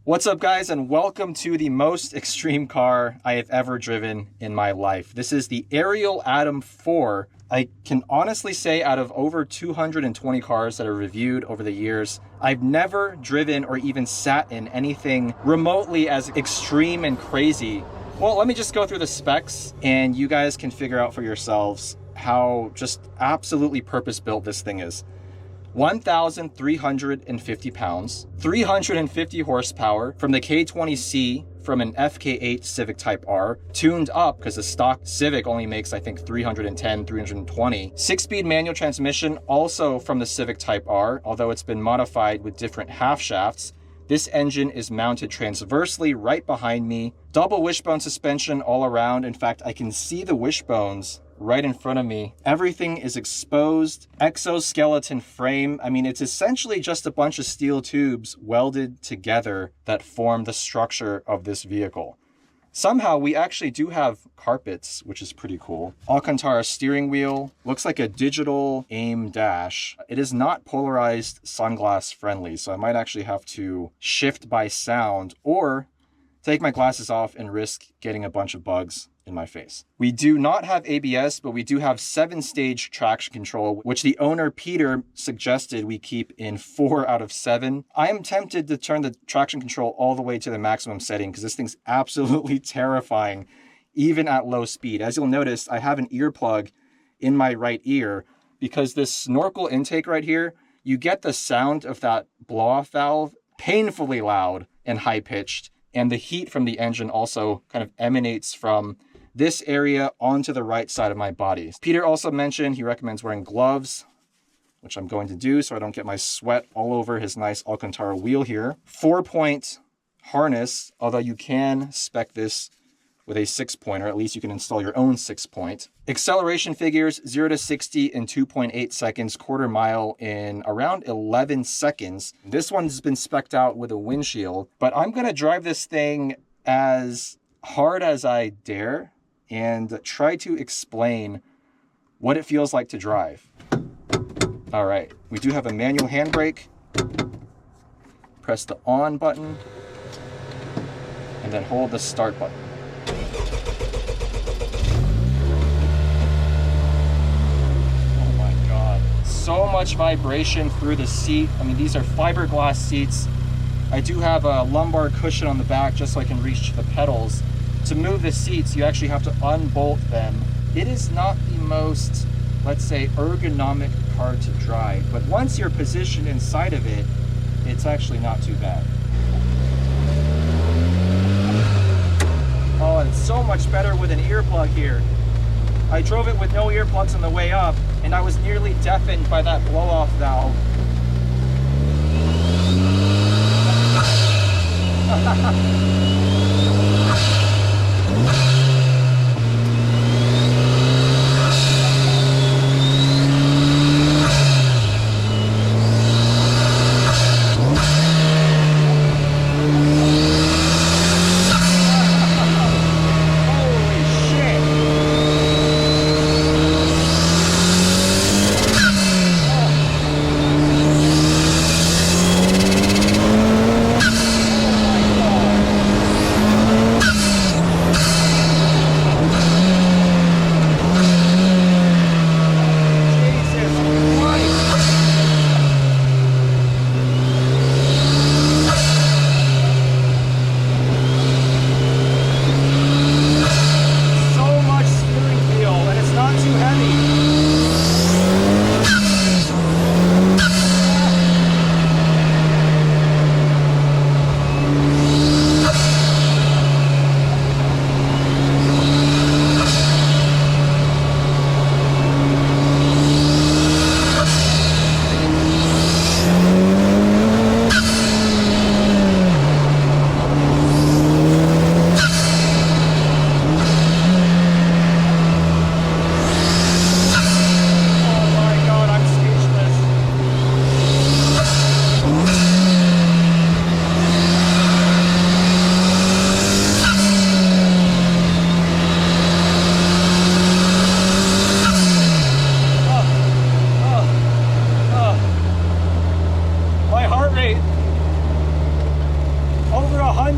What's up, guys, and welcome to the most extreme car I have ever driven in my life. This is the Ariel Atom 4. I can honestly say out of over 220 cars that are reviewed over the years, I've never driven or even sat in anything remotely as extreme and crazy. Well, let me just go through the specs and you guys can figure out for yourselves how just absolutely purpose-built this thing is. 1,350 pounds, 350 horsepower from the K20C from an FK8 Civic Type R, tuned up because the stock Civic only makes, I think, 310, 320. 6-speed manual transmission, also from the Civic Type R, although it's been modified with different half shafts. This engine is mounted transversely right behind me. Double wishbone suspension all around. In fact, I can see the wishbones right in front of me. Everything is exposed. Exoskeleton frame. I mean, it's essentially just a bunch of steel tubes welded together that form the structure of this vehicle. Somehow we actually do have carpets, which is pretty cool. Alcantara steering wheel. Looks like a digital aim dash. It is not polarized sunglass friendly, so I might actually have to shift by sound or take my glasses off and risk getting a bunch of bugs in my face. We do not have ABS, but we do have 7-stage traction control, which the owner, Peter, suggested we keep in 4 out of 7. I am tempted to turn the traction control all the way to the maximum setting because this thing's absolutely terrifying, even at low speed. As you'll notice, I have an earplug in my right ear because this snorkel intake right here, you get the sound of that blow-off valve painfully loud and high-pitched, and the heat from the engine also kind of emanates from this area onto the right side of my body. Peter also mentioned he recommends wearing gloves, which I'm going to do so I don't get my sweat all over his nice Alcantara wheel here. 4-point harness, although you can spec this with a 6-pointer. At least you can install your own 6-point. Acceleration figures 0 to 60 in 2.8 seconds, quarter mile in around 11 seconds. This one's been spec'd out with a windshield, but I'm gonna drive this thing as hard as I dare and try to explain what it feels like to drive. All right, we do have a manual handbrake. Press the on button and then hold the start button. Oh my God, so much vibration through the seat. I mean, these are fiberglass seats. I do have a lumbar cushion on the back just so I can reach the pedals. To move the seats, you actually have to unbolt them. It is not the most, let's say, ergonomic car to drive, but once you're positioned inside of it, it's actually not too bad. Oh, it's so much better with an earplug here. I drove it with no earplugs on the way up, and I was nearly deafened by that blow-off valve.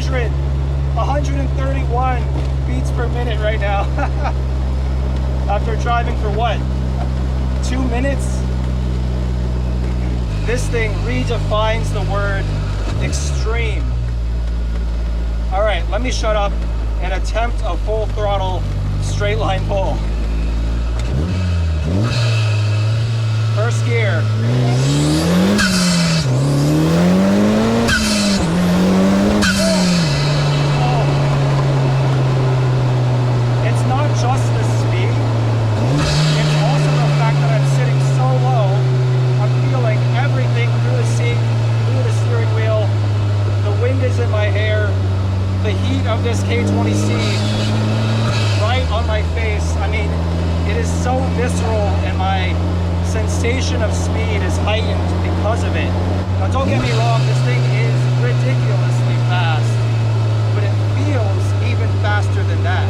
131 beats per minute right now. After driving for what? 2 minutes? This thing redefines the word extreme. All right, let me shut up and attempt a full throttle straight line pull. First gear. It's not just the speed, it's also the fact that I'm sitting so low. I'm feeling everything through the seat, through the steering wheel. The wind is in my hair. The heat of this K20C right on my face. I mean, it is so visceral, and my sensation of speed is heightened because of it. Now, don't get me wrong, this thing is ridiculously fast, but it feels even faster than that.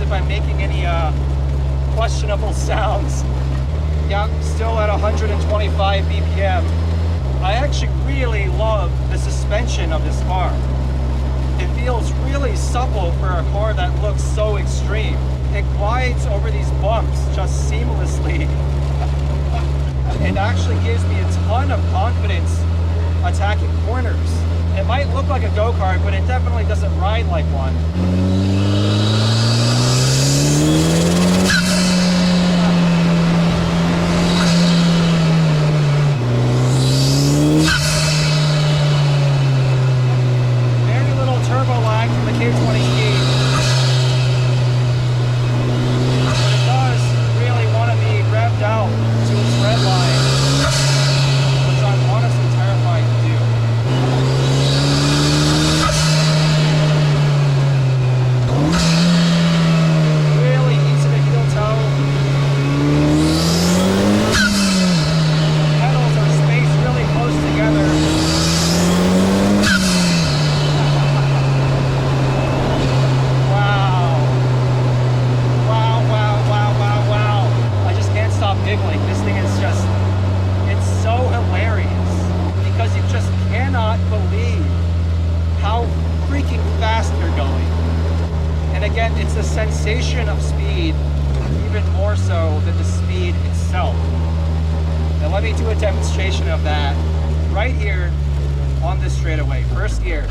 If I'm making any questionable sounds. Yeah, still at 125 BPM. I actually really love the suspension of this car. It feels really supple for a car that looks so extreme. It glides over these bumps just seamlessly. It actually gives me a ton of confidence attacking corners. It might look like a go-kart, but it definitely doesn't ride like one. Very little turbo lag from the K20C. But it does really want to be revved out to its red line, which I'm honestly terrified to do. Really easy to heel toe. Pedals are spaced really close together. Wow. I just can't stop giggling. This thing is just, it's so hilarious because you just cannot believe how freaking fast you're going. And again, it's the sensation of speed, even more so than the speed itself. Now let me do a demonstration of that right here on this straightaway. First gear.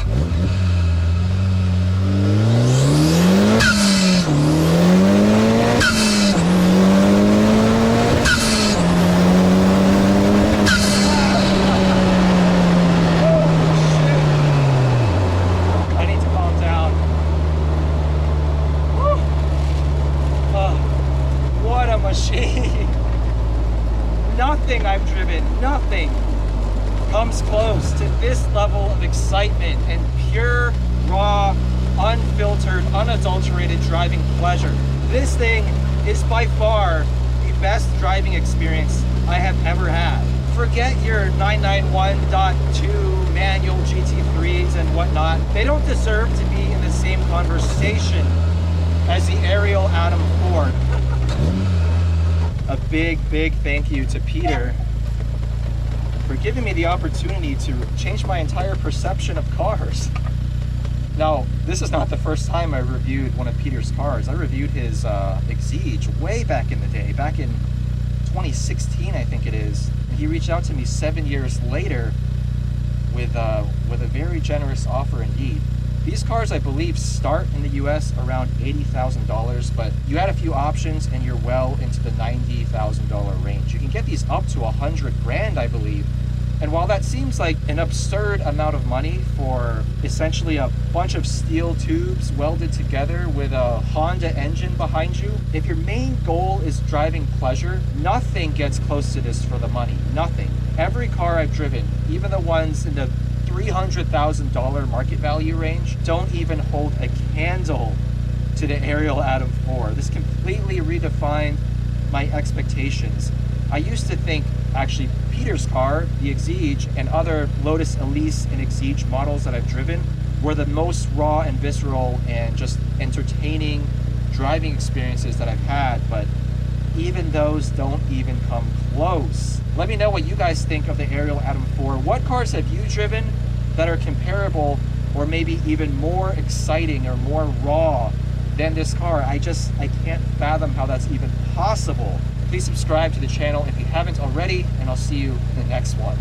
I need to calm down. Woo. What a machine. Nothing I've driven, nothing comes close to this level of excitement and pure, raw, unfiltered, unadulterated driving pleasure. This thing is by far the best driving experience I have ever had. Forget your 991.2 manual GT3s and whatnot. They don't deserve to be in the same conversation as the Ariel Atom 4. A big thank you to Peter for giving me the opportunity to change my entire perception of cars. Now, this is not the first time I reviewed one of Peter's cars. I reviewed his Exige way back in the day, back in 2016, I think it is. And he reached out to me 7 years later with a very generous offer indeed. These cars, I believe, start in the US around $80,000, but you add a few options and you're well into the $90,000 range. You can get these up to $100,000, I believe. And while that seems like an absurd amount of money for essentially a bunch of steel tubes welded together with a Honda engine behind you, if your main goal is driving pleasure, nothing gets close to this for the money. Nothing. Every car I've driven, even the ones in the $300,000 market value range, don't even hold a candle to the Ariel Atom 4. This completely redefined my expectations. I used to think, actually, Peter's car, the Exige, and other Lotus Elise and Exige models that I've driven were the most raw and visceral and just entertaining driving experiences that I've had, but even those don't even come close. Let me know what you guys think of the Ariel Atom 4. What cars have you driven that are comparable or maybe even more exciting or more raw than this car? I can't fathom how that's even possible. Please subscribe to the channel if you haven't already, and I'll see you in the next one.